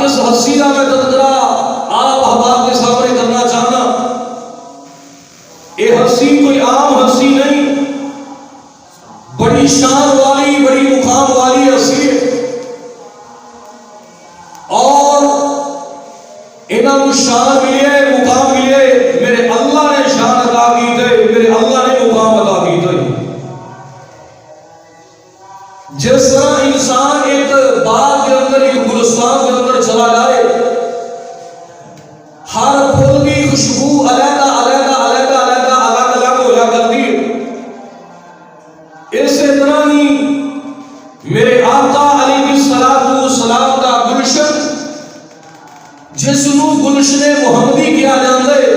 اس ہستی کا میں تذکرہ آپ احباب کے سامنے کرنا چاہنا. یہ ہستی کوئی عام ہستی نہیں، بڑی شان والی بڑی مقام والی ہستی ہے. اور انہاں کو شان ملے مقام ملے میرے اللہ نے شان عطا کی تھے، میرے اللہ نے مقام عطا کی تھے. جس طرح انسان ایک باغ کے اندر ایک گلستان کے اندر چلا جائے، ہر پھول کی خوشبو علیحدہ علیحدہ علیحدہ علیحدہ الگ الگ ہو جا کرتی ہے، اسی طرح ہی میرے آقا علیہ السلام کا گلشن جس نو گلشن محمدی کیا جاتا ہے،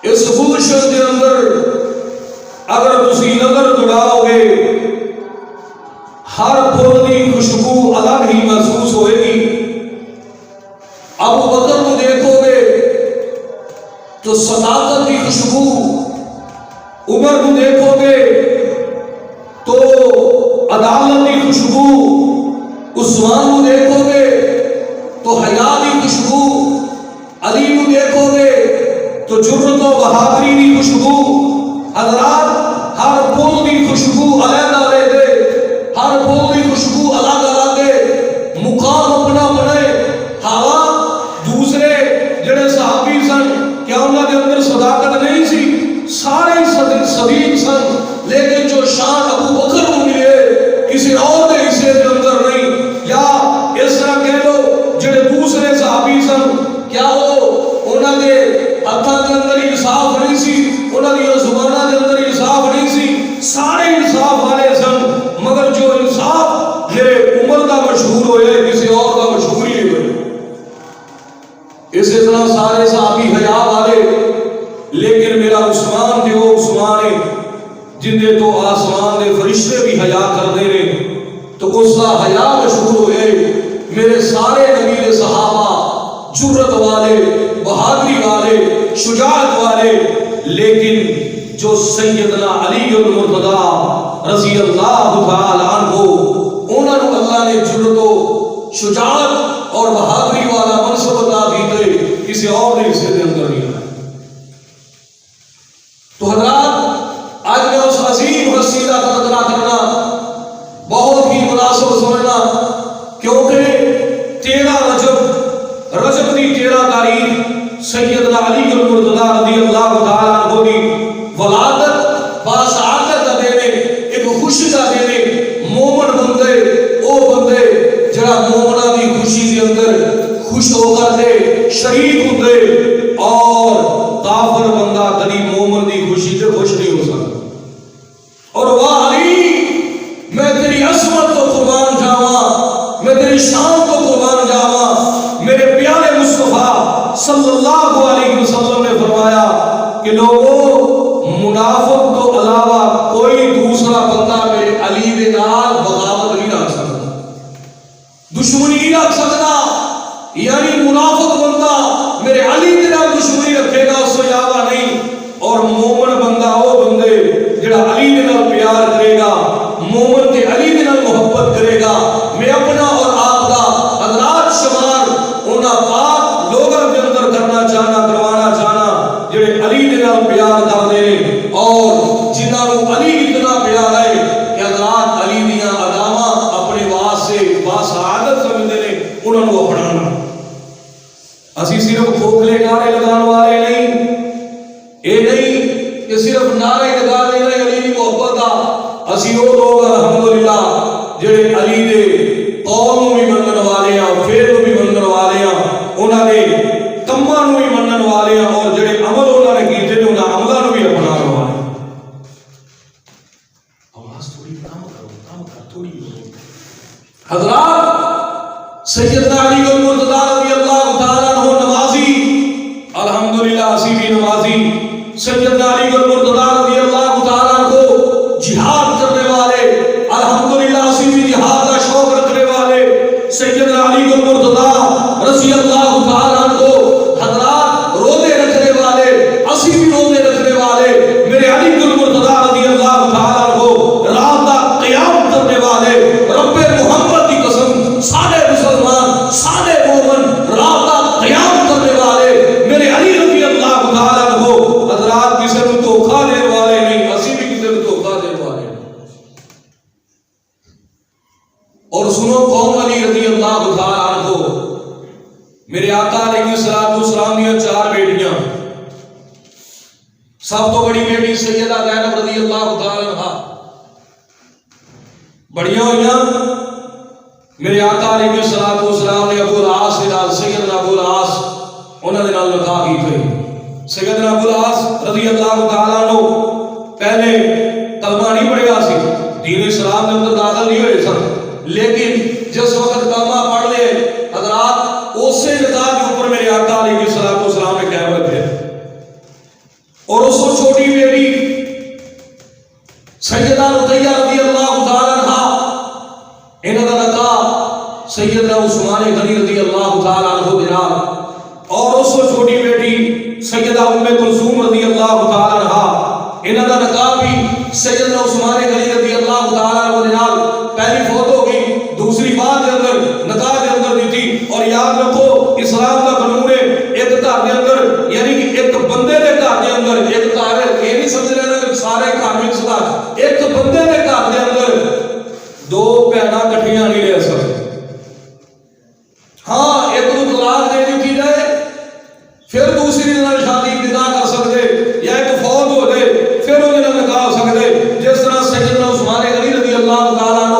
اس گلشن کے اندر اگر تسی نظر دوڑاؤ گے ہر پھول کی خوشبو الگ ہی محسوس ہوئے گی. ابو بکر کو دیکھو گے تو صداقت کی خوشبو، عمر کو دیکھو گے تو عدالت کی خوشبو، عثمان کو دیکھو گے تو حیا کی خوشبو، علی کو دیکھو گے تو جرت و بہادری کی خوشبو. حضرات ہر پھول کی خوشبو علیحدہ علیحدہ، ہر پھول کی خوشبو الگ الگ ہے، مقام اپنا اپنا ہے. ہاں دوسرے جڑے صحابی سن کیا انہاں دے اندر صداقت نہیں سی؟ سارے صدیق سن، لیکن جو شان ابو بکر کو ملے کسی اور کے حصے کے اندر نہیں. یا اس طرح کہہ لو جڑے دوسرے صحابی سن کیا وہ انہاں دے ہتھاں دے اندر انصاف نہیں سی، انہاں دی زباناں دے اندر انصاف نہیں سی، سارے انصاف والے سن، مگر جو انصاف میرے عمر کا مشہور ہوئے کسی اور کا مشہور ہی ہوئے. اسی طرح سارے صحابی حیا والے، لیکن میرا عثمان تھے وہ عثمان ہے جن دے تو آسمان دے فرشتے بھی حیا کر دے رہے، تو اس کا حیا مشہور ہوئے. میرے سارے نبی دے صحابہ جرت والے، بہادری والے، شجاعت والے، لیکن جو سیدنا علی المرتضی رضی اللہ تعالی عنہ انہوں نے اللہ نے جرت و شجاعت اور بہادری والا منصب عطا کیتے، کسی اور نے حصے کے اندر نہیں آیا. تو حضرات آج میں اس عظیم ہستی کا تذکرہ کرنا بہت ہی مناسب سمجھنا، کیونکہ 13 رجب کی 13 تاریخ سیدنا علی المرتضی رضی اللہ تعالی عنہ کی ولادت باسعادت کا دینے، ایک خوشی کا دینے. مومن بندے او بندے جڑا مومنہ دی خوشی کے اندر خوش ہو کر دے شریک ہوندے، اور کافر بندہ کبھی مومن دی خوشی سے خوش نہیں ہو سکتا. اور واہ علی میں تیری عظمت کو قربان جاواں، میں تیری شان کو قربان جاواں. میرے پیارے مصطفیٰ صلی اللہ علیہ وسلم نے فرمایا کہ لوگوں منافق تو علاوہ کوئی دوسرا بندہ میرے علی دے نال بغاوت نہیں رکھ سکتا، دشمنی نہیں رکھ سکتا. یعنی منافق بندہ میرے علی دے نال دشمنی رکھے گا اس سے علاوہ نہیں. اور مومن بندہ وہ بندے جڑا علی دے نال پیار کرے گا، مومن تے علی دے نال محبت کرے گا. میں اپنا اور آپ کا حضرات شمار انہاں پاک لوگوں کے اندر کرنا چاہنا، کروانا چاہنا جڑے علی دے نال پیار کرتے ہیں، اور جنہاں کو علی اتنا پیار ہے کہ حضرات علی دیاں اداماں اپنے واسطے باسعادت سمجھتے ہیں، انہوں کو اپنانا. اسی صرف کھوکھلے نعرے لگانے والے نہیں، اے نہیں کہ صرف نعرے لگا دینا علی دی محبت دا. اسی وہ لوگ الحمدللہ جڑے علی دے قول نو بھی منن والے ہیں، فعل نو بھی منن والے ہیں، انہاں دے کماں نو بھی منن والے ہیں، اور جڑے عمل انہاں نے کیتے نے انہاں عملاں نو بھی اپنانے والے ہیں. آواز تھوڑی کم کر تھوڑی. حضرات سیدنا علی المرتضی رضی اللہ تعالی عنہ نمازی، الحمدللہ اسی بھی نمازی. سیدنا علی المرتضی رضی اللہ تعالی عنہ جہاد کرنے والے، الحمدللہ اسی بھی جہاد کا شوق رکھنے والے. سیدنا علی المرتضی رضی اللہ تعالی عنہ حضرات روزے رکھنے والے، اسی بھی روزے رکھنے والے. میرے علی المرتضی رضی اللہ تعالی عنہ رات کا قیام کرنے والے. رب محمد کی قسم سارے مسلمان غنی رضی اللہ تعالیٰ عنہ، میرے آقا علیہ السلام کی 4 بیٹیاں، سب تو بڑی بیٹی سیدہ زینب رضی اللہ تعالیٰ عنہ بڑیاں ہوئیاں۔ میرے آقا علیہ السلام نے ابو العاص کے نال، سیدنا ابو العاص انہاں دے نال نکاح کیتے۔ سیدنا ابو العاص رضی اللہ تعالیٰ عنہ پہلے کلمہ نہیں پڑھیا سی، دین اسلام کے اندر داخل نہیں ہوئے سن، لیکن جس وقت کلمہ پڑھ لے حضرات، اسی نکاح کے اوپر میرے آقا علیہ السلام نے قائم رکھے۔ اور اس کو چھوٹی بیٹی سیدہ رقیہ رضی اللہ تعالیٰ عنہ، انہاں دا نکاح سیدنا عثمان غنی رضی اللہ تعالیٰ عنہ دے نال، اور اس کو چھوٹی بیٹی سیدہ ام کلثوم رضی اللہ تعالیٰ عنہ، انہاں دا نکاح بھی سیدنا عثمان غنی رضی اللہ تعالیٰ عنہ دے نال، پہلی فوت ہو گئی، دوسری بعد دے اندر نکاح دے اندر دی تھی۔ اور یاد رکھو اسلام دا قانون ہے ایک گھر دے اندر، یعنی کہ ایک بندے دے گھر دے اندر، ایک گھر یہ نہیں سمجھ لینا کہ سارے گھر میں صدا، ایک بندے دے گھر دے اندر 2 بہناں کٹھیاں نہیں رہ سکتی۔ ہاں ایک کو طلاق دے دی جائے، پھر دوسری نال شادی نکاح کر سکتے، یا ایک فوت ہو جائے پھر انہیں نال نکاح ہو سکتے۔ جس طرح سیدنا عثمان غنی رضی اللہ تعالیٰ عنہ،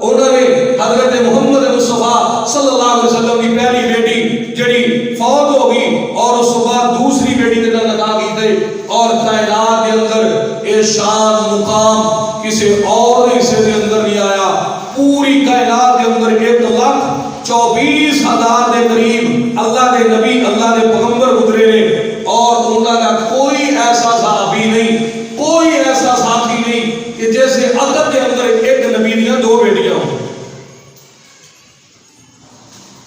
انہوں نے حضرت محمد مصطفیٰ صلی اللہ علیہ وسلم کی پہلی بیٹی جڑی فوت ہو گئی، اور اس کے بعد دوسری بیٹی کے نال نکاح کیتے، اور کائنات کے اندر یہ شان مقام کسی اور حصے کے اندر نہیں آیا۔ پوری کائنات کے اندر 1,24,000 کے قریب اللہ کے نبی، اللہ کے پیغمبر گزرے نے، اور انہوں کا کوئی ایسا صحابی نہیں، کوئی ایسا ساتھی نہیں کہ جیسے عقد کے اندر ایک نبی دیاں 2 بیٹیاں ہوں۔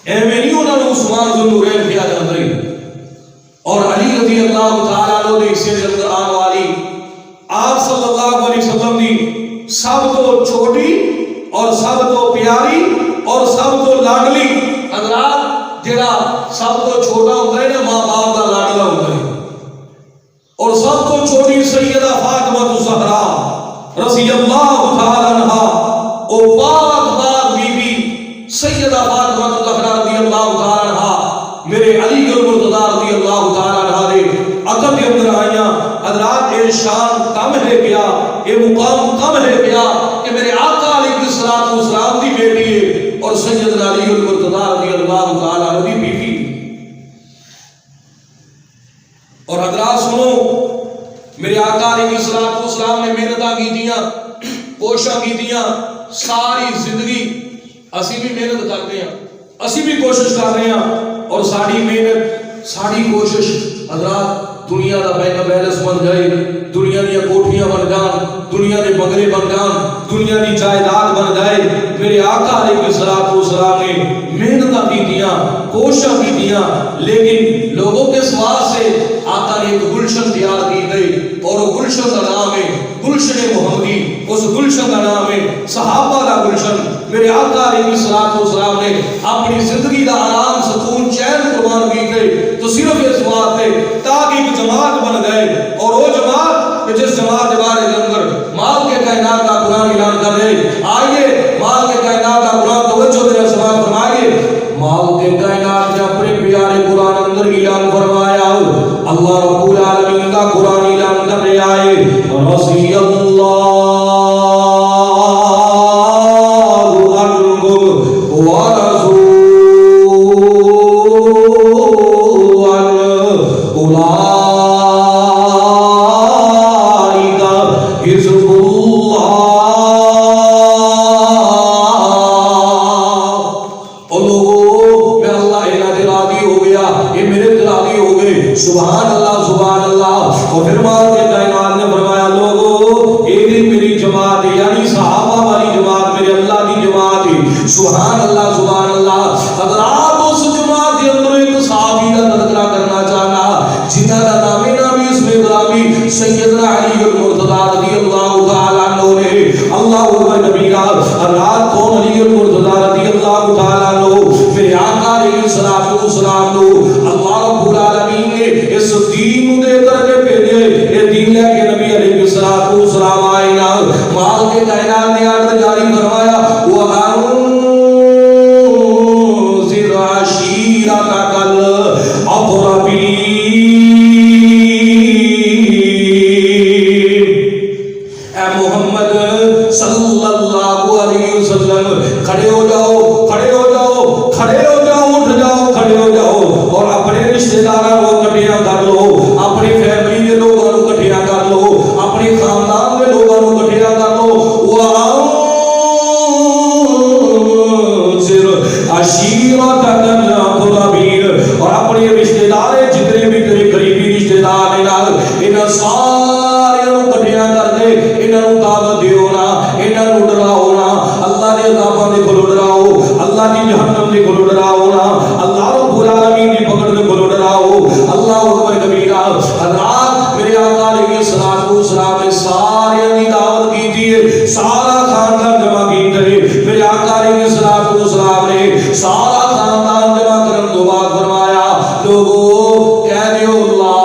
ایویں نہیں انہوں نے عثمان ذوالنورین کیا جاتا ہی۔ اور علی رضی اللہ تعالیٰ عنہ دے حصے کے اندر آنے والی آپ صلی اللہ علیہ وسلم دی سب تو چھوٹی اور سب تو پیاری اور سب تو لاڈلی، حضرات جڑا سب تو چھوٹا ہوتا ہے نا ماں باپ کا لاڈلا ہوتا ہے، اور سب تو چھوٹی سیدہ فاطمہ الزہرا رضی اللہ تعالیٰ عنہ، او پاک بی بی سیدہ فاطمہ الزہرا رضی اللہ تعالیٰ عنہ، میرے علی المرتضیٰ رضی اللہ تعالیٰ عنہ دے عقد کے اندر آئیاں۔ حضرات یہ شان کم ہے گیا، یہ مقام کم ہے گیا کہ میرے آقا علیہ السلام دی بیٹی ہے اور سیدنا علی المرتضیٰ رضی اللہ تعالیٰ عنہ دی بیٹی۔ اور حضرات سنو، میرے آقا علیہ السلام نے محنتاں کیتیاں، کوششاں کیتیاں، ساری زندگی اسی بھی محنت کرتے ہیں، اسی بھی کوشش کر رہے ہیں، اور ساری محنت ساری کوشش حضرات دنیا دا بینک بیلنس بن جائے، دنیا دی کوٹھیاں بن جان، دنیا دے بنگلے بن جان، دنیا دی جائیداد بن جائے۔ میرے آقا علیہ السلام نے محنتاں کیتیاں، کوششاں کیتیاں، لیکن لوگوں کے سوال سے آقا نے ایک گلشن تیار کی گئی، اور وہ گلشن کا نام ہے گلشن محمدی۔ اس گلشن کا نام ہے صحابہ کا گلشن۔ میرے آقا علیہ السلام نے اپنی زندگی کا آرام سکون چین قربان کی گئی تو صرف اس بات ہے تاکہ ایک جماعت بن گئے، اور وہ جماعت جس جماعت کے بارے کے اندر مال کے کائنات کا قرآن اعلان کر رہے۔ آئیے مال کے کائنات کا قرآن توجہ دے سماعت فرمائیے۔ مال کے کائنات نے اپنے پیارے قرآن اندر اعلان فرمایا، اللہ رب العالمین کا قرآن اعلان کر رہے آئے، رضی اللہ سبحان اللہ سبحان اللہ۔ اور پھر مال کے کائنات نے فرمایا لوگو ایک دن میری جماعت یعنی صحابہ والی جماعت میرے اللہ کی جماعت ہے۔ سبحان اللہ سبحان اللہ۔ حضرات اس جماعت کے اندر ایک صحابی کا تذکرہ کرنا چاہنا جنہاں کا نام نامی اس میں غلامی سیدنا علی المرتضیٰ رضی اللہ تعالیٰ عنہ نے اللہ اکبر کبیرہ۔ رات کون علی المرتضیٰ رضی اللہ تعالیٰ عنہ میرے آقا علیہ السلام نے اللہ رب العالمین نے اس دین دے کر کے بھیجے، یہ دین لے کے نبی علیہ السلام آئے نا۔ مال کے کائنات نے آرڈر جاری فرمایا، وَأَنذِرْ عشیرتک الاقربین، اور اپنے رشتے دار جتنے بھی تیرے قریبی رشتے دار ہیں انہاں سارے نوں کٹھیاں کر دے، انہاں نوں دعوت دیو نا، انہاں نوں ڈراؤ نا، اللہ دے عذاباں دے کولوں ڈراؤ، اللہ دی جہنم دے کولوں ڈراؤ نا، اللہ رب العالمین دی پکڑ دے کولوں ڈراؤ۔ اللہ اکبر کبیرہ۔ حضرات میرے آقا علیہ الصلوۃ والسلام نے سارے دی دعوت کی تھی، سارا خاندان جمع کیتے، میرے آقا علیہ الصلوۃ والسلام نے سارا خاندان جمع کرن تو بعد فرمایا لوگو کہہ دیو اللہ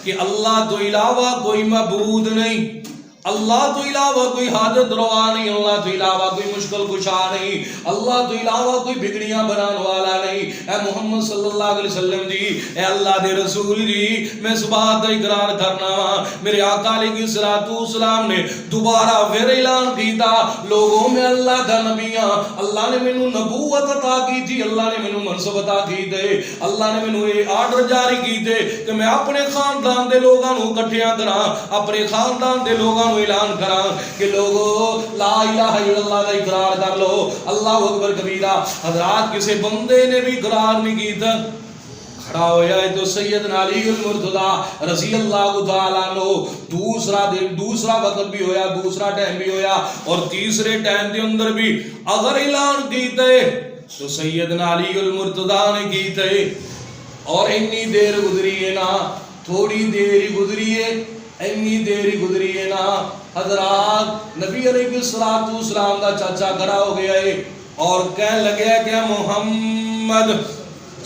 کہ اللہ تو علاوہ کوئی معبود نہیں، اللہ تو علاوہ کوئی حاجت روا نہیں، اللہ تو علاوہ کوئی مشکل کشا نہیں، اللہ تو علاوہ کوئی بگڑیاں بنانے والا نہیں۔ اے محمد صلی اللہ علیہ وسلم جی، اے اللہ دے رسول جی، میں اس بات کا اقرار کرنا وا میرے آقا علیہ الصلوۃ والسلام نے دوبارہ پھر اعلان کیتا لوگوں میں اللہ دا نبی ہاں، اللہ نے مینوں نبوت عطا کی تھی، اللہ نے مینوں منصب عطا کیتے، اللہ نے مینوں یہ آرڈر جاری کیتے کہ میں اپنے خاندان دے لوگاں نوں اکٹھیاں کراں، اپنے خاندان دے لوگاں اعلان کراں کہ لوگو لا الہ الا اللہ کا اقرار کر لو، اللہ اکبر کبیرہ۔ حضرات کسی بندے نے بھی اقرار نہیں کیتا، کھڑا ہویا ہے تو سیدنا علی المرتضی رضی اللہ تعالیٰ عنہ دوسرا وقت بھی ہویا، دوسرا ٹائم بھی ہویا، اور تیسرے ٹائم دے اندر بھی اگر اعلان کیتے تو سیدنا علی المرتضی نے کیتے، اور اتنی دیر گزری ہے نا، تھوڑی دیر گزری ہے، اتنی دیر گزری ہے نا، حضرات نبی علیہ الصلوۃ والسلام دا چاچا کھڑا ہو گیا ہے اور کہنے لگا کہ محمد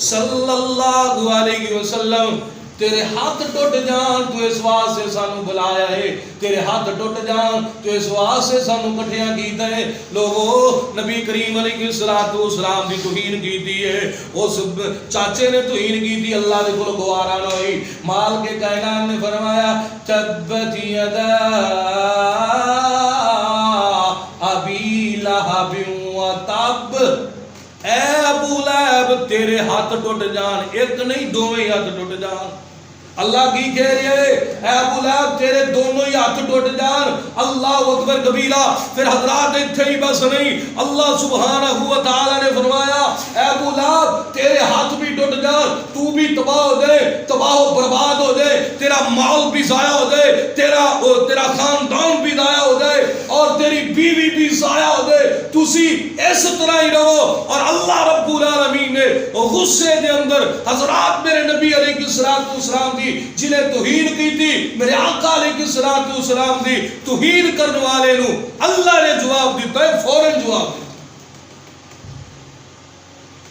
صلی اللہ علیہ وسلم تیرے ہاتھ ٹوٹ جان تو اس واسطے سانو بلایا ہے، تیرے ہاتھ ٹوٹ جان تو اس واسطے سانو کٹھیاں کیتا ہے۔ لوگوں نبی کریم علیہ الصلوۃ والسلام دی توہین کیتی ہے، اس چاچے نے توہین کیتی، اللہ دے کول گوارا نہ ہوئی۔ مال کے کائنات نے فرمایا تبت یدا ابی لہب وتب، اے ابو لہب تیرے ہاتھ ٹوٹ جان، ایک نہیں دوویں ہاتھ ٹوٹ جان۔ اللہ کی کہہ رہی ہے اے ابو لہب تیرے دونوں ہی ہاتھ ٹوٹ جان۔ اللہ اکبر کبیرہ۔ پھر حضرات اتھے ہی بس نہیں، اللہ سبحانہ و تعالی نے فرمایا اے ابو لہب تیرے ہاتھ بھی ٹوٹ جان، تو بھی تباہ ہو جائے، تباہ و برباد ہو جائے، تیرا مال بھی ضائع ہو جائے، تیرا خاندان بھی ضائع ہو جائے، اور تیری بیوی بھی ضائع ہو جائے، تسی اس طرح ہی رہو۔ اور اللہ رب العالمین نے غصے دے اندر حضرات میرے نبی علیہ الصلوۃ والسلام دی جنہیں توہین کی تھی، میرے آقا علیہ الصلوۃ والسلام دی توہین کرنے والے نو اللہ نے جواب دیتا ہے، فوراً جواب دیتا ہے۔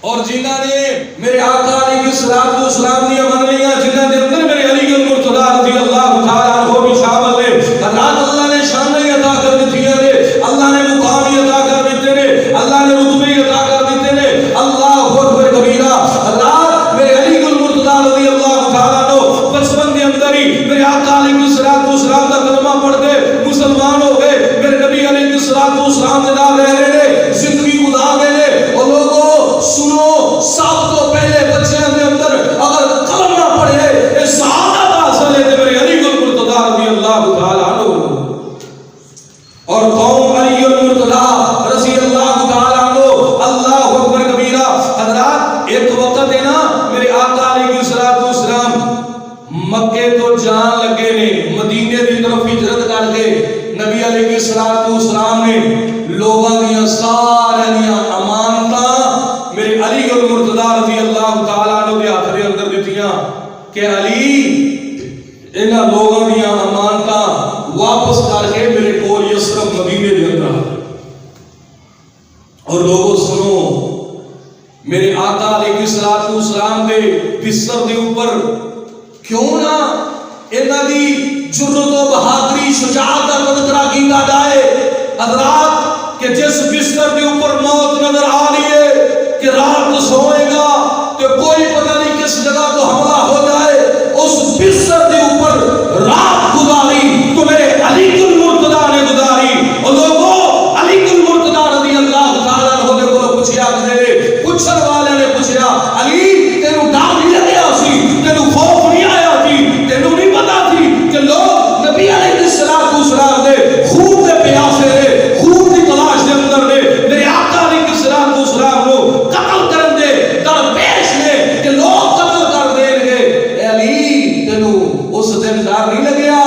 اور جنہاں نے میرے آقا علیہ الصلوۃ والسلام دی من لیا، جنہاں دے اندر میرے علی المرتضی رضی اللہ تعالیٰ عنہ بھی شامل ہے، اللہ نے شانیں عطا کر دی ہے، اللہ نے مقام عطا کر دیتے نے، اللہ نے رتبے عطا کر دیتے نے۔ اللہ اکبر کبیرہ۔ اللہ میرے علی المرتضی رضی اللہ تعالیٰ عنہ بچپن کے اندر ہی میرے آقا علیہ الصلوۃ والسلام کا کلمہ پڑھ کے مسلمان ہو گئے، میرے نبی علیہ الصلوۃ والسلام کے نال رہ رہے نے، زندگی گزار رہے نے۔ اور لوگوں سنو، سب تو پہلے بچیاں دے اندر اگر کلمہ پڑھے اے سعادت حاصل ہے تے میرے علی المرتضی رضی اللہ تعالی عنہ اور قوم علی المرتضی رضی اللہ تعالی عنہ اللہ اکبر کبیرہ. حضرات ایک وقت ہے نا میرے آقا علیہ الصلوۃ والسلام مکے تو جان لگے نے مدینے دی طرف ہجرت کر کے نبی علیہ الصلوۃ والسلام نے لوگاں دیاں سارے دیاں امانتاں میرے علی المرتضی رضی اللہ تعالی عنہ دے ہاتھ دے اندر دتیاں کہ علی انہاں لوگاں دیاں امانتاں واپس کر کے میرے کول یثرب مدینے دے اندر. اور لوگوں سنو میرے آقا علیہ الصلوۃ والسلام دے بستر دے اوپر کیوں نہ انہاں دی جرت و بہادری شجاعت کا تذکرہ کیتا جائے. حضرات کہ جس بستر کے اوپر موت نظر آ رہی ہے کہ رات سوئے گا کہ کوئی پتہ نہیں کس جگہ تو حملہ ہو جائے, اس بستر کے اوپر رات گزاری تو میرے علی المرتضی نے گزاری. اور لوگوں علی المرتضی رضی اللہ تعالی عنہ نے کو پوچھیا کہ پوچھن والے نے پوچھا علی تینوں ڈر نہیں لگیا سی, تینوں خوف نہیں آیا سی, تینوں نہیں پتا سی کہ لوگ نبی علیہ الصلوۃ والسلام دے خون دے پیاسے نے, خون دی تلاش دے اندر نے, میرے آقا علیہ الصلوۃ والسلام کو قتل کرن دے درپیش نے کہ لوگ قتل کر دیں گے. اے علی تینوں اس دن ڈر نہیں لگیا؟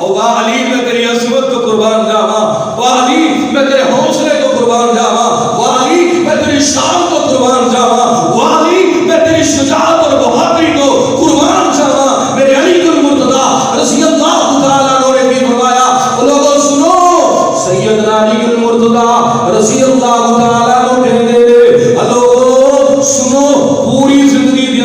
او واہ علی میں تیری عظمت کو قربان جاواں, واہ علی میں تیرے حوصلے کو قربان جاواں, واہ علی میں تیری شان کو قربان جاواں, واہ علی میں تیری شجاعت اور بہادری کو قربان جاواں. میرے علی المرتضی رضی اللہ تعالی عنہ نے بھی فرمایا. لوگوں سنو سیدنا علی المرتضی رضی اللہ تعالی عنہ کہندے نے لوگوں سنو پوری زندگی دے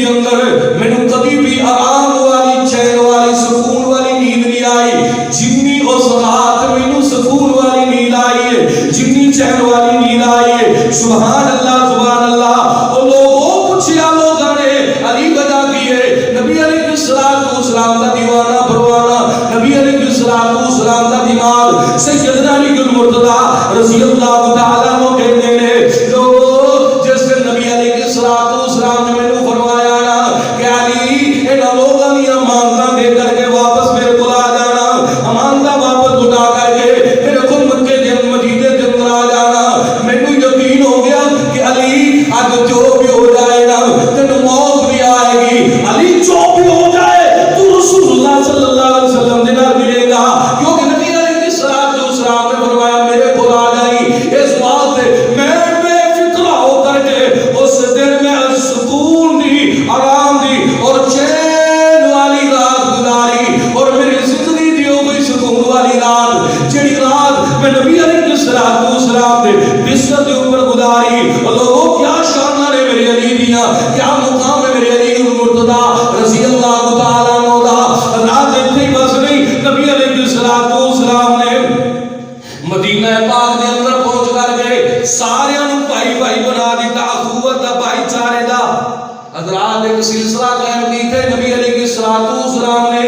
اندر مینوں کبھی بھی آرام والی چین والی سکون والی نیند نہیں آئی جنی اس رات مینوں سکون والی نیند آئی ہے, جنی چین والی نیند آئی ہے. سبحان اللہ سبحان اللہ. او لوگوں پوچھیا لوگاں نے علی وجہ کی ہے؟ نبی علیہ الصلوۃ والسلام دا دیوانہ پروانہ, نبی علیہ الصلوۃ والسلام دا دماغ سیدنا علی المرتضی رضی اللہ تعالی عنہ کہندے نے لوگوں جس دن نبی علیہ الصلوۃ والسلام نے مینوں فرمایا نا کہ علی انہاں لوگاں دی امانتاں دے کر کے واپس میرے کول آ جانا, امانتاں واپس لوٹا کر کے میرے کول مکے دے مدینے دے اندر آ جانا. مینوں یقین ہو گیا کہ علی اج جو بھی ہو جائے نا تینوں موت بھی آئے گی. علی جو بھی ہو جائے تو رسول اللہ صلی اللہ علیہ وسلم دے نال ملے گا, کیونکہ نبی علیہ الصلوۃ والسلام نے فرمایا میرے کول آ جائی. اس بات سے میں بے فکر ہو کر کے اس دن میں سکون دی, آرام دی اور چین والی رات گزاری. اور میری زندگی دی ہو گئی سکون والی رات, جڑی رات میں نبی علیہ الصلوۃ والسلام دے بستر دے اوپر گزاری. لوگوں کیا شان ہے میرے علی دیاں, کیا مقام ہے میرے علی المرتضی رضی اللہ تعالی عنہ دا. رات اتنی بس نہیں, نبی علیہ الصلوۃ والسلام نے مدینہ پاک دے اندر پہنچ کر کے سارے نوں بھائی بھائی بنا دیتا, اخوت دا بھائی چارے دا. حضرات ایک سلسلہ قائم کیتے نبی علیہ الصلوۃ والسلام نے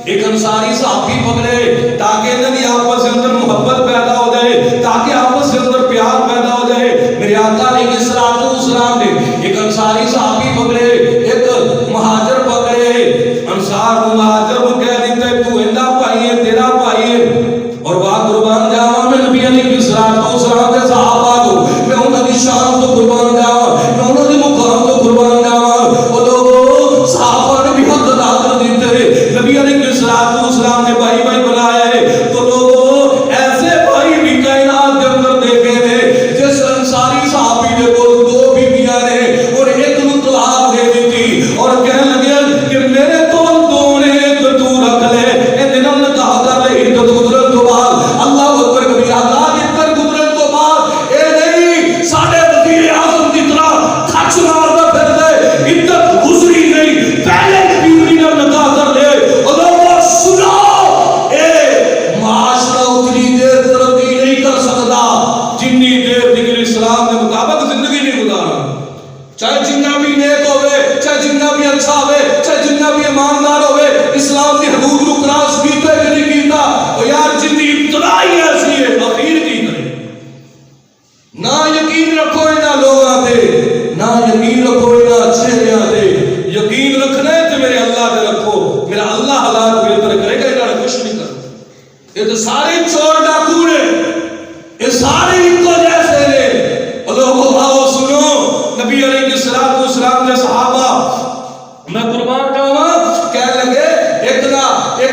ایک انصاری صحابی پکڑے تاکہ انہاں دی آپس میں اندر محبت پیدا ہو جائے, تاکہ آپس میں اندر پیار پیدا ہو جائے. میرے آقا علیہ الصلوۃ والسلام نے ایک انصاری صحابی پکڑے, ایک مہاجر پکڑے. انصار کو مہاجر کو کہہ دیتے تو اندا بھائی ہے, تیرا بھائی ہے. اور بات قربان جاواں میں نبی علیہ الصلوۃ والسلام کے صحابہ کو, میں انہاں دی شان کو قربان جاواں, میں انہاں دی مقام کو قربان جاواں. او لوگوں صحابہ نے بھی حق ادا کر دیتے, نبی علیہ الصلوۃ والسلام نے بھائی بھائی بنایا ہے. تو لوگوں ایسے بھائی بھی کائنات کے اندر دیکھے نے جس انصاری صحابی نے کول دو بیویاں نے اور ایک نوں طلاق دے دیتی اور کہنے لگے کہ میرے کول دو نے, ایک تو رکھ لے, اے دن نکاح کر لے. عدت گزرن تو بعد اللہ اکبر کبھی اللہ کی عدت گزرن تو بعد اے نہیں ساڈے وزیر اعظم کی طرح کھچ ماردا پھر دے, عدت گزری نہیں پہلے بیوی نے نکاح کر لے. اللہ سنو اے معاشرہ اتنی دیر ترقی نہیں کر سکتا جنی دیر تک اسلام کے مطابق زندگی نہیں گزارا. چاہے جنہ بھی نیک ہوئے, چاہے جنہ بھی اچھا ہوئے, چاہے جنہ بھی ایماندار ہوئے, اسلام کی حدود کو کراس کیتا ہے کہ نہیں کیتا. اور یار جنی ابتدا ہی ایسی ہے اخیر کی کرے. نہ یقین رکھو انہاں لوگ نہ یقین رکھو نہ چہریاں تے، یقین رکھنا ہے تے میرے اللہ تے رکھو، میرا اللہ حالات بہتر کرے گا، انہاں نے کچھ نہیں کرنا۔ یہ تو سارے چور ڈاکو نے، یہ سارے ایک جیسے نے۔ لوگوں آؤ سنو، نبی علیہ السلام نے صحابہ میں قربان جاواں کہنے لگے ایک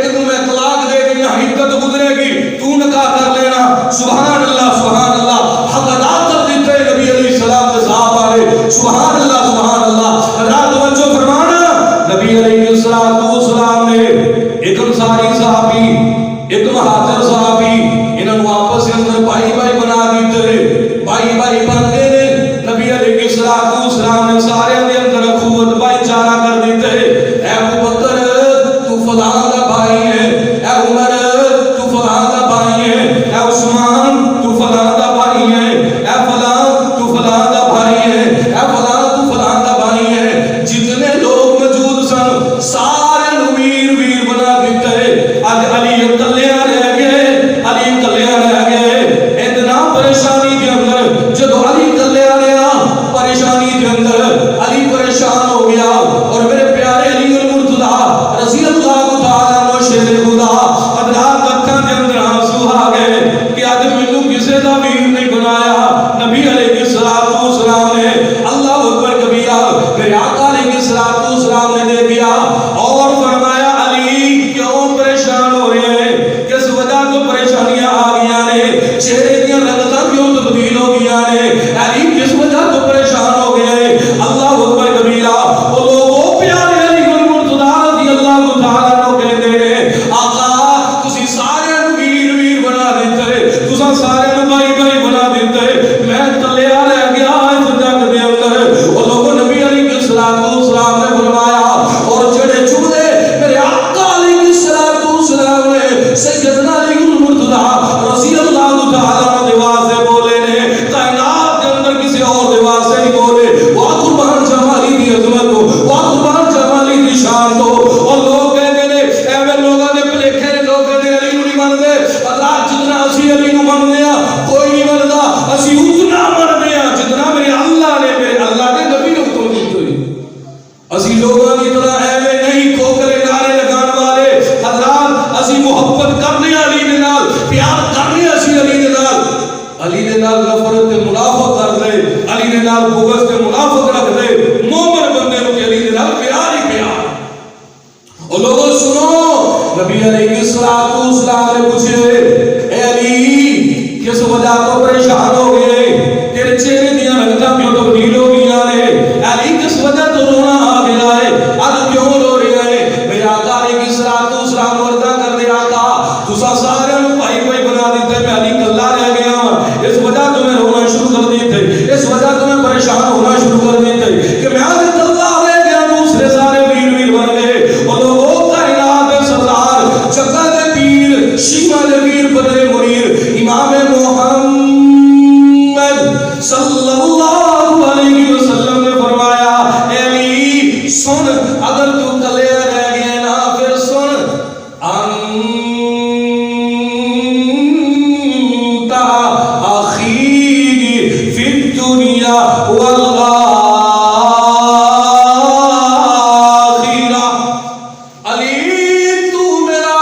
دن میں طلاق دے دینا، عدت گزرے گی، تو نکاح کر لینا۔ سبحان اللہ سبحان اللہ، حق ادا کر دیتے نبی علیہ السلام کے صحابہ نے۔ سبحان اللہ سبحان اللہ، حضرات توجہ فرمانا، نبی علیہ السلام نے ایک انصاری صحابی، ایک مہاجر صحابی، انہوں نے آپس کے اندر بھائی بھائی بنا دیتے، بھائی بھائی بن گئے۔ نبی علیہ السلام نے سارے دے اندر اخوت بھائی چارہ کر دیتے، اے ابو بکر تو فلاں دا بھائی ہے، اے عمر تو فلاں دا بھائی ہے، اے عثمان تو فلاں دا بھائی ہے، اے فلاں تو فلاں دا بھائی ہے، اے فلاں تو فلاں دا بھائی ہے۔ جتنے لوگ موجود سن سارے ویر بنا دیتے۔ آج علی کلیاں رہ گئے، علی کلیاں رہ گئے، اتنا پریشانی کے اندر جدو علی کلیاں رہا، پریشانی کے اندر علی پریشان ہو گیا، اور میرے پیارے علی المرتضیٰ رضی اللہ تعالیٰ عنہ شیر خدا حضرات اکھاں دے اندر آنسو آ گئے کہ آج مینوں کسے دا ویر نہیں بنایا۔ نبی علیہ السلام نے اللہ اکبر کبیرہ میرے آقا علیہ السلام نے دے دیا اور فرمایا علی کیوں پریشان ہو رہے ہیں، کس وجہ تو پریشانیاں آ گیا نے، چہرے دیا رنگتاں کیوں تبدیل ہو گیا نے، علی کس وجہ تو پریشان ہو گئے۔ اللہ اکبر کبیرہ وہ لوگوں پیارے علی المرتضیٰ رضی اللہ تعالیٰ عنہ کہتے ہیں آقا تسی سارے ویر بنا دیتے، تسا سارے بھائی بنا دیتے، میں تلیا رہ گیا اس جگ دے اندر۔ وہ لوگوں نبی علیہ السلام نے فرمایا، اور جڑے جملے میرے آقا علیہ السلام نے سیدنا علی المرتضیٰ رضی اللہ تعالیٰ عنہ دیوار سے بولے نے، کائنات کے اندر کسی اور دیوار سے نہیں بولے۔ وہ قربان جمالی دی عظمت کو، وہ قربان جمالی دی شان کو۔ اور لوگ کہتے ہیں ایویں لوگوں نے پلیکھے نے، لوگ کہتے ہیں علی نو نہیں منتے، اللہ جتنا اسی علی نو منتے ہیں کوئی نہیں منتا، اسی اتنا منتے ہیں جتنا میرے اللہ نے نبی نے حکم دیتے ہوئے۔ اسی لوگوں کی طرح ایویں نہیں کھوکھلے نعرے لگان والے، حضرات اسی محبت کرنے علی دے نال، پیار کرنے اسی علی دے نال، علی دے نال نفرت تے منافقت کر دے، علی دے نال بغض تے منافقت رکھ دے، مومن بندے نو علی دے نال پیار ہی پیار۔ اور لوگوں سنو، نبی علیہ السلام نے پوچھے اے علی کس وجہ تو پریشان ہو گئے، تیرے چہرے دیا رنگتاں کیوں تبدیل ہو گیا نے، علی کس وجہ تو رونا آ گیا ہے، آج کیوں رو رہا ہے؟ میرے آقا علیہ السلام وردہ کر دے آقا تسا سارے بھائی بنا دیتے، میں علی کلا رہ گیا، اس وجہ تو میں رونا شروع کر دیتے، اس وجہ تو میں پریشان ہونا شروع کر دیتے کہ میں آج کلا رہ گیا، دوسرے سارے ویر بن گئے۔ اور لوگوں کائنات سردار جگہ دے پیر شیما دے ویر بدر منیر امام محمد صلی اللہ علیہ وسلم نے فرمایا اے علی سن، اگر تو کلے رہ گئے نا پھر سن، انت اخی فی الدنیا والآخرہ، علی تو میرا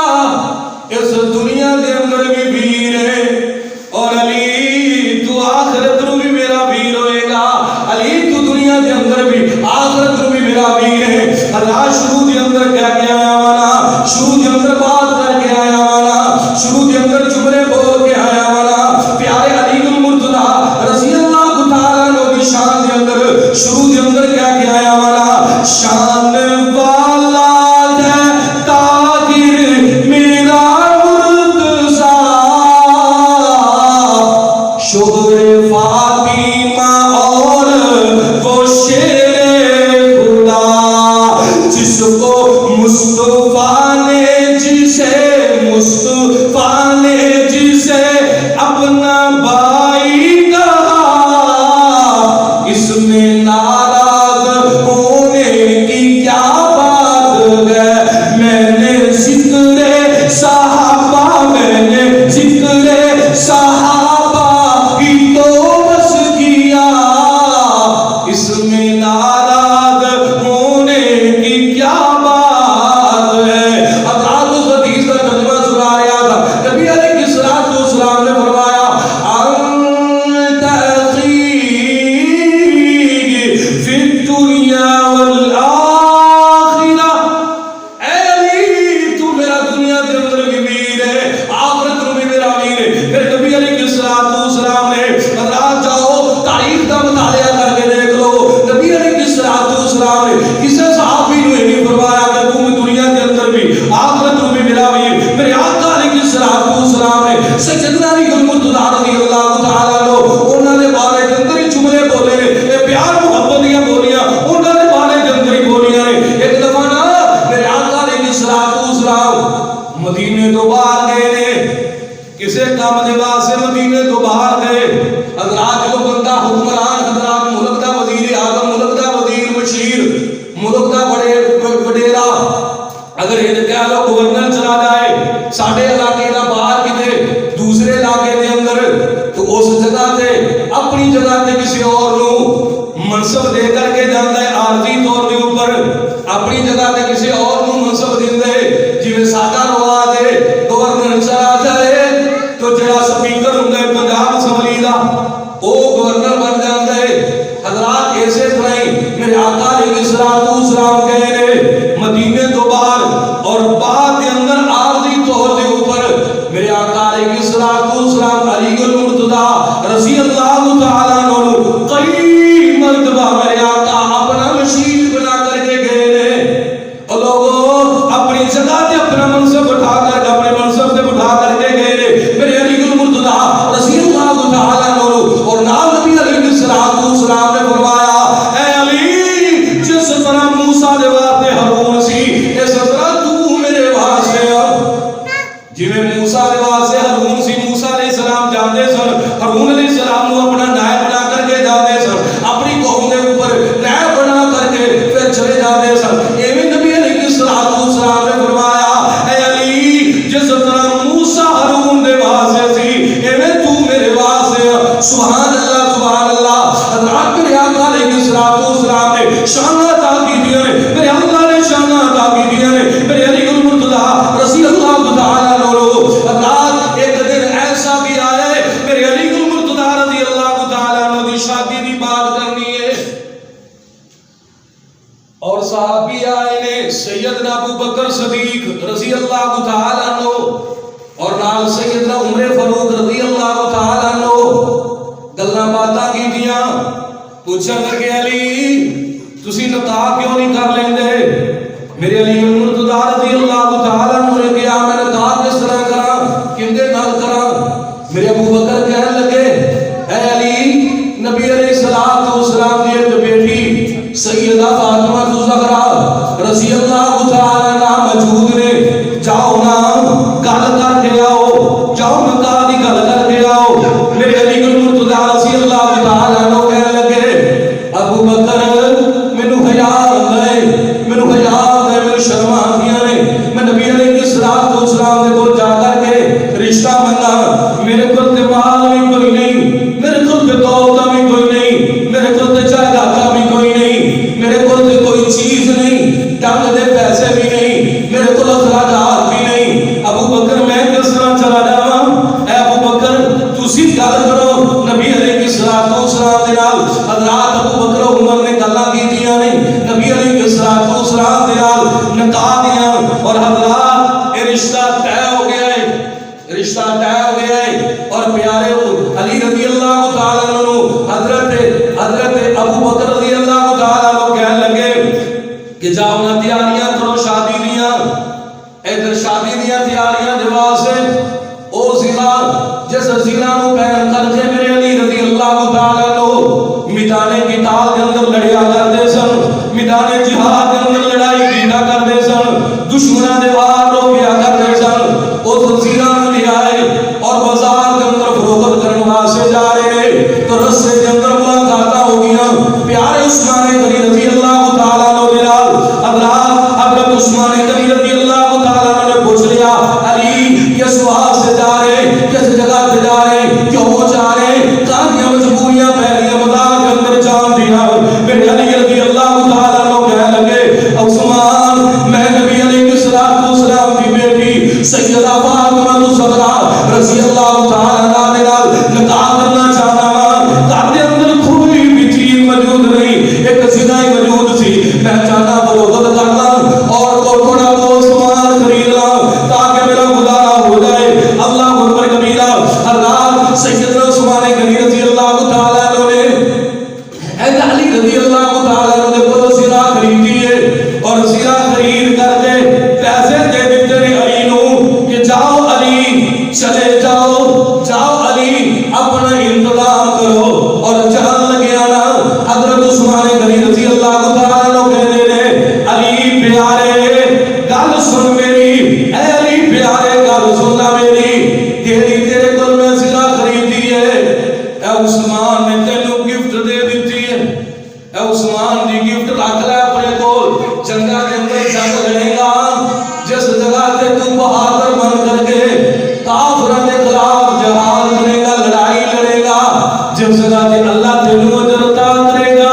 اس دنیا دے اندر بھی ویر ہے، اور علی تو آخرت نو بھی میرا ویر ہوئے گا، علی تو دنیا دے اندر بھی آخرت نو بھی میرا ویر ہے۔ اللہ شروع دے اندر کہہ کے آیا وانا، شروع دے اندر بات کر کے آیا وانا، شروع دے اندر جملے بول کے آیا وانا، پیارے علی المرتضیٰ رضی اللہ تعالیٰ عنہ کی شان دے اندر شروع دے اندر کہہ کے آیا وانا، شان والا ہے تاجر میرا مرتضیٰ، شوہر فاطمہ اور وہ شیر خدا، جس منصب دے کر کے جانا ہے عارضی طور دے اوپر اپنی جگہ تے کسی اور نو منصب دیندے جویں ساڈا رواج ہے گورنر چلا جائے تو جڑا سپیکر ہوندا ہے پنجاب اسمبلی دا او گورنر بن جاندا ہے حضرات ایسے طرح ہی میرے آقا علیہ الصلوۃ والسلام کہے نے مدینے تو باہر اور بعد کے اندر عارضی طور دے اوپر میرے آقا علیہ الصلوۃ والسلام علی المرتضی رضی اللہ تعالی عنہ کئی مرتبہ میرے آقا اپنا مشیر بنا کر کے گئے نے اور لوگوں اپنی جگہ تے اپنا منصب اٹھا کر اپنے منصب سے اٹھا کر کے گئے نے میرے علی المرتضی رضی اللہ تعالی عنہ اور نام نبی علیہ الصلوۃ والسلام نے فرمایا اے علی جس طرح موسیٰ دے واسطے ہارون سی اس طرح تو میرے واسطے جی میں موسیٰ دے واسطے ہارون سی موسیٰ علیہ السلام جاندے سن ہارون علیہ السلام کو اپنا نائب بنا کر کے جاندے سن اپنی قوم دے اوپر نائب بنا کر کے پھر چلے جاندے سن ایویں نبی علیہ الصلوۃ والسلام نے فرمایا اے علی جس طرح موسیٰ ہارون دے واسطے سی ایویں تو میرے واسطے سبحان اللہ سبحان اللہ حضرات میرے آقا علیہ الصلوۃ والسلام نے شان عطا کی دیا نے میرے اللہ نے شان عطا کی دیا نے میرے علی المرتضی رضی اللہ تعالی عنہ حضرات ایک دن ایسا بھی آئے میرے علی المرتضی رضی اللہ تعالی عنہ دی شادی دی بات کرنی ہے اور صحابی آئے نے سیدنا ابو بکر صدیق رضی اللہ تعالی عنہ اور نال سیدنا عمر فاروق رضی اللہ تعالی عنہ گلاں باتاں کیتیاں پوچھا کر کے علی تسی نکاح کیوں نہیں کر لیندے میرے علی المرتضی رضی اللہ تعالی عنہ نے کہا میں نکاح کس طرح کراں کندے نال کراں میرے ابو بکر کہنے لگے اے علی نبی علیہ الصلوۃ والسلام دی ایک بیٹی سیدہ فاطمہ الزہرا رضی اللہ تعالی عنہ موجود نے جاؤ نا گل کر کے آؤ جاؤ نکاح دی گل کر کے آؤ میرے علی المرتضی رضی اللہ تعالی عنہ کہنے لگے ابو بکر مینوں حیا آندا ہے مینوں حیا آندا ہے مینوں شرم آندیاں نے میں نبی علیہ الصلوۃ والسلام دے کول جا کر کے رشتہ منگا میرے کول تے مال بھی کوئی نہیں میرے کول تے دولت بھی کوئی نہیں میرے کول تے جائیداد بھی کوئی نہیں میرے کول تے کوئی چیز نہیں ڈنگ دے پیسے بھی نہیں میرے کول اخراجات بھی نہیں ابو بکر میں کس طرح چلا جاواں اے ابو بکر تسی گل کرو نبی علیہ الصلوۃ والسلام دے نال حضرات ابو بکر عمر نے گلاں کیتیاں نے نبی علیہ الصلوۃ والسلام دے نال نکاح دیاں اور حضرات اے رشتہ طے ہو گیا ہے رشتہ طے ہو گیا ہے اور پیارے علی رضی اللہ تعالی عنہ حضرت ابو بکر رضی اللہ تعالی عنہ کہنے لگے کہ جاؤ نا تیاریاں کرو شادی دیاں ادھر شادی دیاں تیاریاں دے واسطے او زنا جس زنا نو بیان کر کے میرے علی رضی اللہ تعالی عنہ میدان قتال دے اندر لڑیا کرتے سن میدان جہاد دے اندر لڑائی کیتا کرتے سن دشمناں دے وار روکیا کرتے سن او زنا نو لے آئے اور بازار دے اندر فروخت کرن واسطے جا رہے تو رستے دے اندر ملاقاتاں ہو گئیاں پیارے عثمان غنی رضی اللہ تعالی عنہ دے نال حضرت عثمان غنی رضی اللہ تعالی عنہ نے پوچھ لیا علی کس واسطے جا رہے کس جگہ پہ جا رہے کیوں جا رہے کہاں مجبوریاں پہ رہی بازار کے اندر جان دیا میرے علی رضی اللہ تعالی عنہ کہنے لگے عثمان میں نبی علیہ الصلوۃ والسلام کی بیٹی سیدہ فاطمہ الزہرا رضی اللہ تعالی عنہ دے نال نکاح کرنا چاہتا ہوں گھر دے اندر کوئی بھی چیز موجود نہیں ایک زنا ہی موجود سی میں چاہتا فروخت کرنا اور تھوڑا بہت سامان خرید لاں تاکہ میرا گزارا ہو جائے اللہ اکبر کبیرہ حضرات سیدنا عثمان غنی رضی اللہ تعالی عنہ نے اے علی رضی اللہ تعالی عنہ نے کو زنا خریدی ہے اور زنا خرید کر کے پیسے دے دیتے نے علی نو کہ جاؤ علی چلے جاؤ جاؤ علی اپنا انتظام کرو اور جان لگیا نا حضرت عثمان غنی رضی اللہ تعالی عنہ کہتے نے علی پیارے گل سن میری اے علی پیارے گل سننا میری تیرے کول میں زنا خریدی ہے اے عثمان نے تینوں گفٹ دے دیتی ہے اے عثمان دی گفٹ رکھ لے اپنے کول جنگاں دے اندر جنگ لڑے گا جس جگہ تے تو بہادر بن کر کے کافروں کے خلاف جہاد کرے گا لڑائی لڑے گا جس جگہ تے اللہ تینوں اجر عطا کرے گا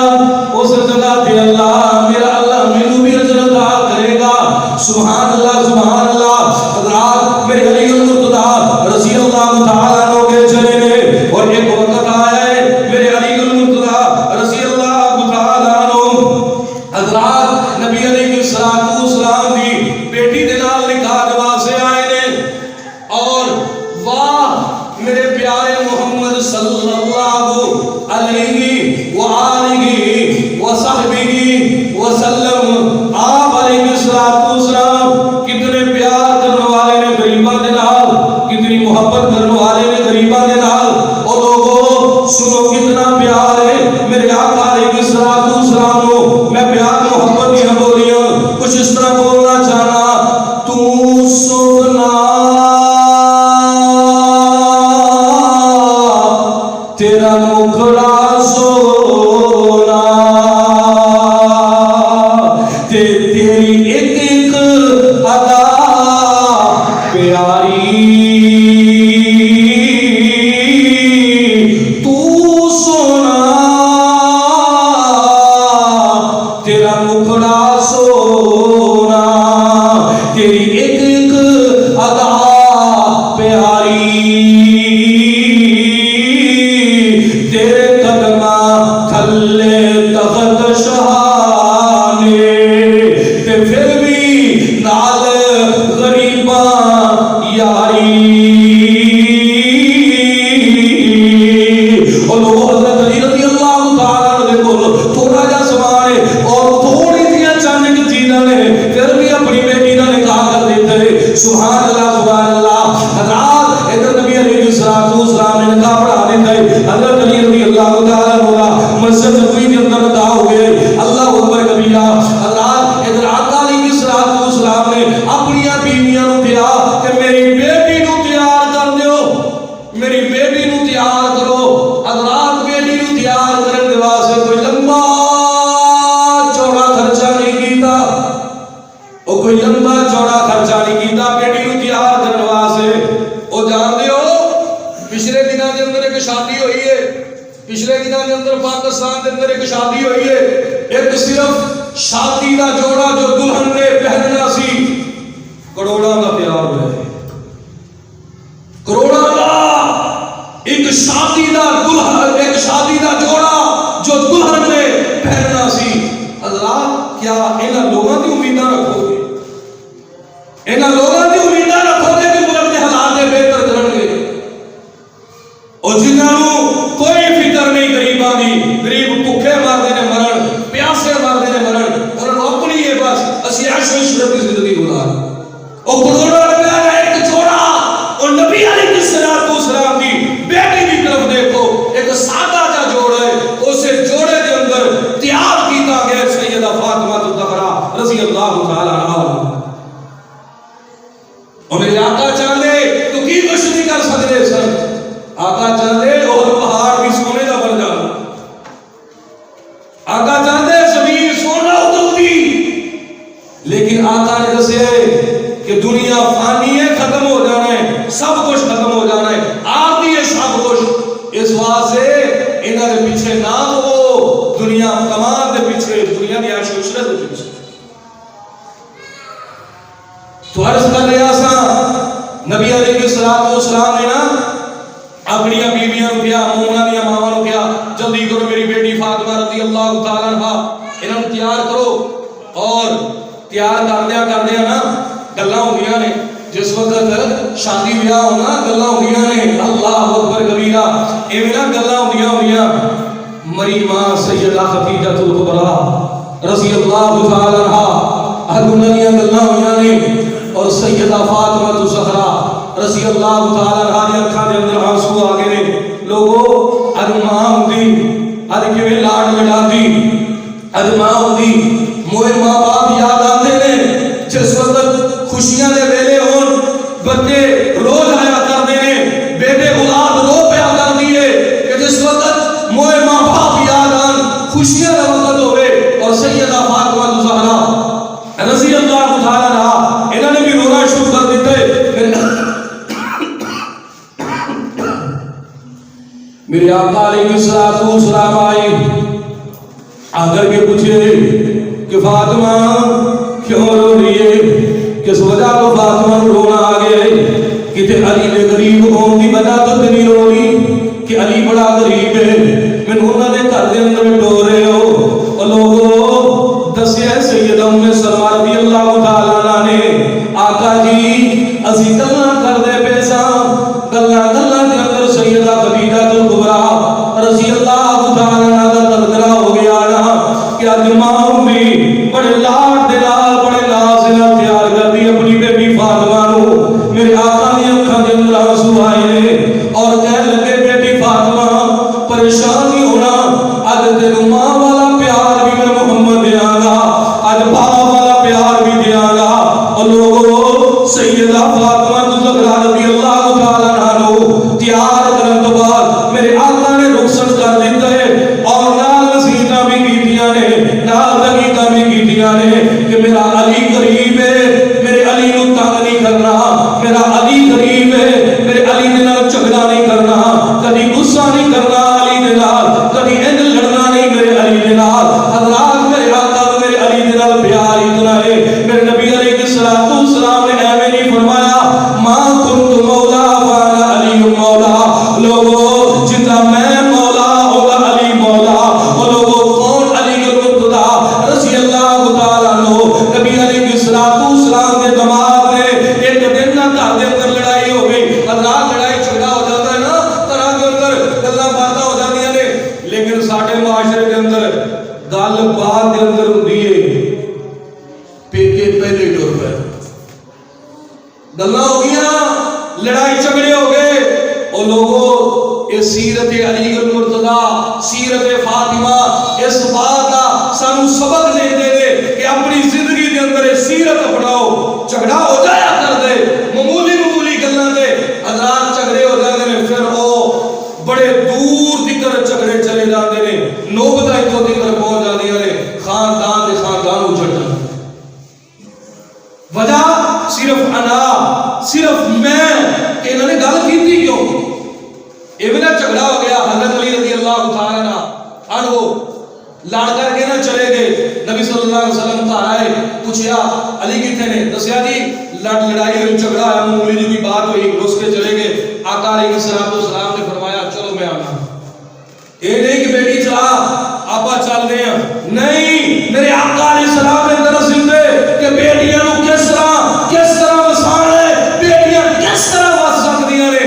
دے اندر پاکستان دے اندر ایک شادی ہوئی ہے، ایک صرف شادی دا جوڑا جو دلہن نے پہننا سی کروڑاں دا تیار ہویا ہے، کروڑاں دا ایک شادی دا دلہن، ایک شادی دا جوڑا جو دلہن نے پہننا سی۔ حضرات کیا انہاں لوگاں دی امیداں رکھو گے؟ انہاں لوگاں دی امیداں رکھو گے کہ ملک دے حالات دے بہتر کرن گے؟ اور جنہاں نوں کوئی فکر نہیں غریباں دی، غریب بھوکے مردے نے مرن، پیاسے مردے نے مرن، انہاں نوں اپنی ہے بس اسی عیش و عشرت کی زندگی گزار۔ اور کروڑوں روپے کا ایک جوڑا، اور نبی علیہ السلام دی بیٹی کی طرف دیکھو، ایک سادہ جا جوڑا ہے، اسے جوڑے کے اندر تیار کیتا گیا سیدہ فاطمہ الزہرا رضی اللہ تعالی عنہا۔ اور میرے آقا چاہتے تو کی کچھ نہیں کر سکتے سن، آقا چاہتے اور پہاڑ بھی سونے کا بن جانا، آقا چاہتے زمین سونا اترتی، لیکن آقا نے دسے کہ دنیا فانی ہے، ختم ہو جانا ہے، سب کچھ ختم ہو جانا ہے، آتی ہے سب کچھ، اس واسطے انہاں دے پیچھے نہ ہو، دنیا کمان دے پیچھے، دنیا دی عیش و عشرت دے پیچھے۔ تو عرض کر رہے آسان نبی علیہ السلام نے نا اپنی بیویاں نوں کیا، مومناں دی ماواں نوں کیا، جلدی کرو میری بیٹی فاطمہ رضی اللہ تعالی عنہا انہاں نوں تیار کرو۔ اور تیار کردیا نا گلاں ہوندیاں نے، جس وقت شادی بیاہ ہونا گلاں ہوندیاں نے، اللہ اکبر کبیرہ، ایویں نا گلاں ہوندیاں مریمہ سیدہ خدیجہ الکبریٰ رضی اللہ تعالی عنہا انہاں دیاں گلاں ہویاں نے، اور سیدہ فاطمہ الزہرا رضی اللہ تعالی عنہا دی اکھاں دے اندر آنسو آ گئے نے۔ لوگوں اج ماں ہوندی اج کیویں لاڈ لڑاندی، اج ماں ہوندی موئے ماں باپ یاد آتے نے، جس وقت خوشیاں دے ویلے ہون بچے رو جایا کرتے ہیں، بیٹے اولاد رو پیا کردی ہے کہ جس وقت موئے ماں باپ یاد آن خوشیاں دا وقت ہوئے، اور سیدہ فاطمہ الزہرا رضی اللہ تعالی عنہا انہوں نے بھی رونا شروع کر دیتے۔ میرے آقا علیہ السلام آئے آ کر کے پوچھے کہ فاطمہ کیوں رو رہی ہے، کس وجہ کو فاطمہ رونا آ گیا ہے؟ کہ علی نے غریب ہون کی وجہ تو نہیں رو رہی کہ علی بڑا غریب ہے، میں انہوں نے گھر دے اندر ٹو رہے ہو۔ اور لوگوں دسیا سیدہ ام سلمہ رضی اللہ تعالی عنہا نے آقا جی اسی گلاں کردے پے ساں، گلاں دے اندر سیدہ خدیجہ الکبریٰ رضی اللہ تعالی عنہا دا تذکرہ ہو گیا نا کہ اج ماں بھی بڑے لاڈ دے نال بڑے ناز نال تیار کردی اپنی بیٹی فاطمہ نوں۔ میرے آقا دی اکھاں دے اندر آنسو آئے اور کہنے لگے بیٹی فاطمہ پریشان نہیں ہونا، اج تینوں ماں والا پیار بھی میں محمد دیاں گا، اج باپ والا پیار بھی دیاں گا۔ اور لوگوں سیدہ فاطمہ الزہرا رضی اللہ تعالی عنہا نوں تیار کرن تو بعد میرے آقا نے رخصت کر دیتا ہے، اور نال نصیحتاں بھی کیتیاں نے، نال تاکیداں بھی کیتیاں نے کہ میرا علی قریب ہے، میرے علی نوں تنگ نہیں کرنا، میرا علی قریب ہے، میرے علی دے نال جھگڑا نہیں کرنا، کبھی غصہ نہیں کرنا علی دے نال، کبھی انج لڑنا نہیں میرے علی دے نال۔ حضرات میرے آقا نوں میرے علی دے نال پیار اتنا ہے، میرے نبی علیہ السلام نے ایویں نہیں فرمایا ما کنت مولا وانا علی مولا، لوگوں جتنا میں مولا ہوگا علی مولا۔ اور لوگوں کون علی المرتضیٰ رضی اللہ تعالی عنہ، نبی علیہ السلام کے دماغ نے ایک دن نہ گھر دے اندر لڑائی ہو گئی، حضرات لڑائی جھگڑا ہو جاتا ہے نا طرح کے اندر گلاں باتاں ہو جاندیاں نے، لیکن ساڈے معاشرے کے اندر گل بات کے اندر ہوندی ہے پیکے پہلے ٹر پے، گلاں ہو گئیاں لڑائی جھگڑے ہو گئے۔ اور لوگوں یہ سیرت علی المرتضیٰ سیرت فاطمہ اس بات کا سانو سبق دے دے کہ اپنی زندگی کے اندر سیرت اپناؤ، جھگڑا ہو جایا کر دے معمولی گلاں دے حضرات جھگڑے ہو جاندے نے، پھر وہ بڑے دور تک جھگڑے چلے جاندے نے، نوبتاں اتوں تک پہنچ جاندیاں نے، خاندان دے خاندان اجڑ جاندے۔ وجہ صرف انا، صرف میں کہ انہوں نے گل کی کیوں؟ ایویں جھگڑا ہو گیا حضرت علی رضی اللہ تعالی عنہ جان کر کے نہ چلے گئے. نبی صلی اللہ علیہ وسلم گھر آئے, پوچھیا علی کتنے نے؟ دسیا جی لڑائی ہوئی, جھگڑا ہے, معمولی جی کوئی بات ہوئی, رس کے چلے گئے. آقا علیہ السلام نے فرمایا چلو میں آنا. یہ نہیں کہ بیٹی چلا آپ چل رہے ہیں, نہیں, میرے آقا علیہ السلام نے درس دیتے کہ بیٹیاں نو کس طرح وسان ہے, بیٹیاں کس طرح وس سکدیاں نے.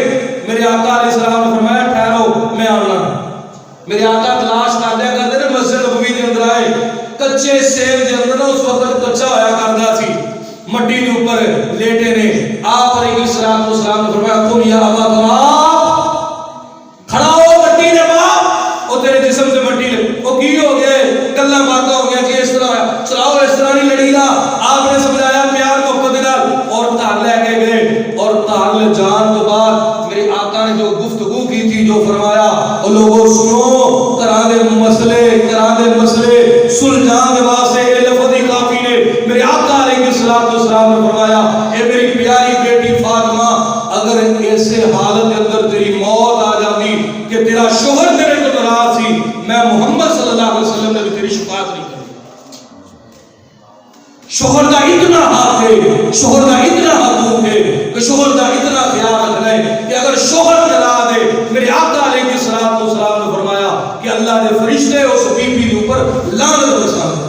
میرے آقا علیہ السلام نے فرمایا ٹھہرو میں آنا. میرے آقا تلاش کر دیا کرتے نا مسجد نبوی دے اندر آئے, کچے سیب دے اندر اس وقت کچا ہویا کردا سی, مٹی دے اوپر لیٹے نے. آپ علیہ السلام نے فرمایا قم یا ابا تراب, کھڑا ہو مٹی دے باپ, او تیرے جسم سے مٹی لے. او کی ہو گئے, گلاں باتاں ہو گیا جی اس طرح ہے, چلاؤ اس طرح نہیں لڑی دا. آپ نے سمجھایا پیار محبت نال, اور تار لے کے گئے. اور تار لے جان تو بعد میرے آقا نے جو گفتگو کی تھی, جو فرمایا, او لوگوں سنو, کراں دے مسئلے سلجھان دے واسطے اے لفظ ہی کافی نے. میرے آقا علیہ السلام نے فرمایا اے میری پیاری بیٹی فاطمہ, اگر ایسے حالت کے اندر تیری موت آ جاتی کہ تیرا شوہر تیرے کو ناراض تھی, میں محمد صلی اللہ علیہ وسلم نے بھی تیری شفاعت نہیں کی. شوہر کا اتنا حق ہے, شوہر کا اتنا حقوق ہے کہ شوہر کا اتنا خیال رکھنا ہے کہ اگر شوہر ناراض ہے, میرے آقا علیہ السلام نے فرمایا کہ اللہ نے فرشتے اس بیوی کے اوپر لعنت برسا دے.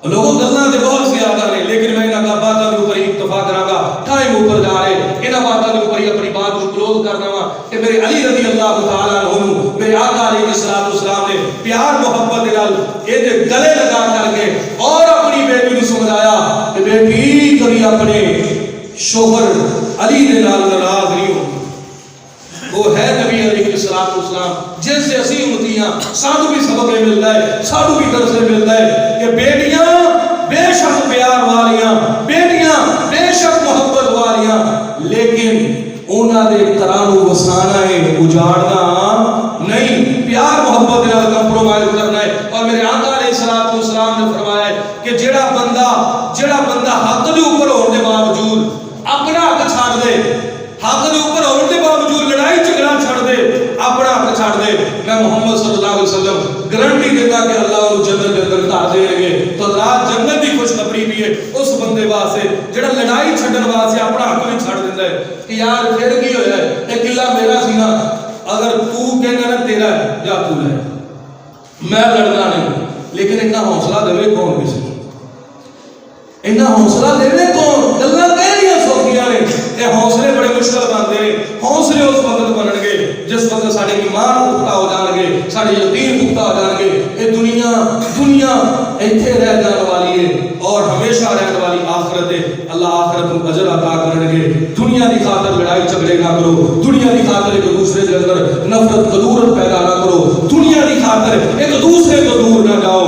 لوگوں گلاں تے بہت زیادہ نے, لیکن میں انہاں باتاں دے اوپر اکتفا کراں گا, ٹائم اوپر جا رہے, انہاں باتاں دے اوپر اپنی بات کو کلوز کرنا وا کہ میرے علی رضی اللہ تعالی عنہ, میرے آقا علیہ السلام نے پیار محبت دے نال اے دے گلے لگا کر کے اور اپنی بیٹی کو سمجھایا کہ بیٹی کبھی اپنے شوہر علی دے نال ناراض نہیں ہو. وہ ہے نبی علیہ السلام جس سے اسی امتیاں سانو بھی سبق ملتا ہے, سانو بھی درس ملتا ہے کہ بیٹیاں بے شک پیار والیاں, بیٹیاں بے شک محبت والیاں, لیکن انہاں دے ترانو وسانا ہے, اجاڑنا نہیں. پیار محبت دے نال کمپرومائز کرنا ہے. اور میرے آقا علیہ السلام نے فرمایا ہے کہ جڑا بندہ حق دے اوپر ہون دے باوجود اپنا حق چھاڑ دے, حق دے اوپر ہون دے باوجود لڑائی جھگڑا چھڑ دے, اپنا حق چھڑ دے, میں محمد صلی اللہ علیہ وسلم گارنٹی دیتا کہ اللہ انہوں جنت کے اندر گھر دے گے. تو رات جنت کی خوشخبری بھی ہے اس بندے واسطے جڑا لڑائی چھڈن واسطے اپنا حق بھی چھڑ دیندا ہے کہ یار پھر کی ہویا ہے, اے قلعہ میرا سی نا, اگر تو کہنا نا تیرا ہے جا تو لے, میں لڑنا نہیں. لیکن اتنا حوصلہ دے کون کسی کو, اتنا حوصلہ دے کون؟ گلاں کہڑیاں سوکھیاں نے, اے حوصلے بڑے مشکل بنتے ہیں. حوصلے اس وقت بنن گے جس وقت سارے ایمان پختہ ہو جان گے, سارے یقین پختہ ہو جان گے. اے دنیا ایتھے رہ جان والی ہے اور ہمیشہ رہنے والی آخرت ہے. اللہ آخرت کو اجر عطا کرن گے. دنیا کی خاطر لڑائی جھگڑے نہ کرو, دنیا کی خاطر ایک دوسرے کے اندر نفرت قدورت پیدا نہ کرو, دنیا کی خاطر ایک دوسرے کو دور نہ جاؤ,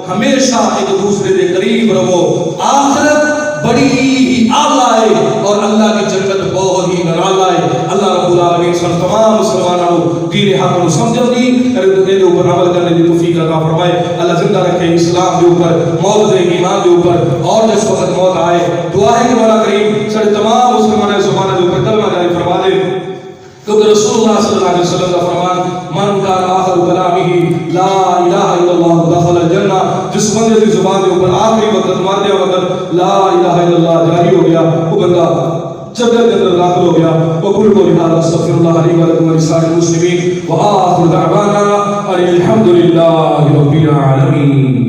ہمیشہ ایک دوسرے کے قریب رہو. آخرت بڑی ہی اعلیٰ ہے اور اللہ کی جنت بہت ہی نرالا ہے. اللہ رب العالمین سب تمام مسلمانوں کو دین حق کو سمجھن دی, دین اوپر عمل کرنے کی توفیق عطا فرمائے. اللہ زندہ رکھے اسلام کے اوپر, موت دے ایمان کے اوپر. اور جس وقت موت آئے دعا ہے کہ مولا کریم سارے تمام مسلمانوں زبانوں کے اوپر کلمہ جاری فرما دے, کیونکہ رسول اللہ صلی اللہ علیہ وسلم کا فرمان من کان آخر کلامہ لا الہ الا اللہ دخل الجنہ, جس بندے کی زبان کے اوپر آخری وقت مردے وقت لا الہ الا اللہ جاری ہو گیا, وہ بندہ جنت کے اندر داخل ہو گیا. وقل قولی ھذا استغفر اللہ لی ولکم ولسائر المسلمین وآخر دعوانا ان الحمد للہ رب العالمین.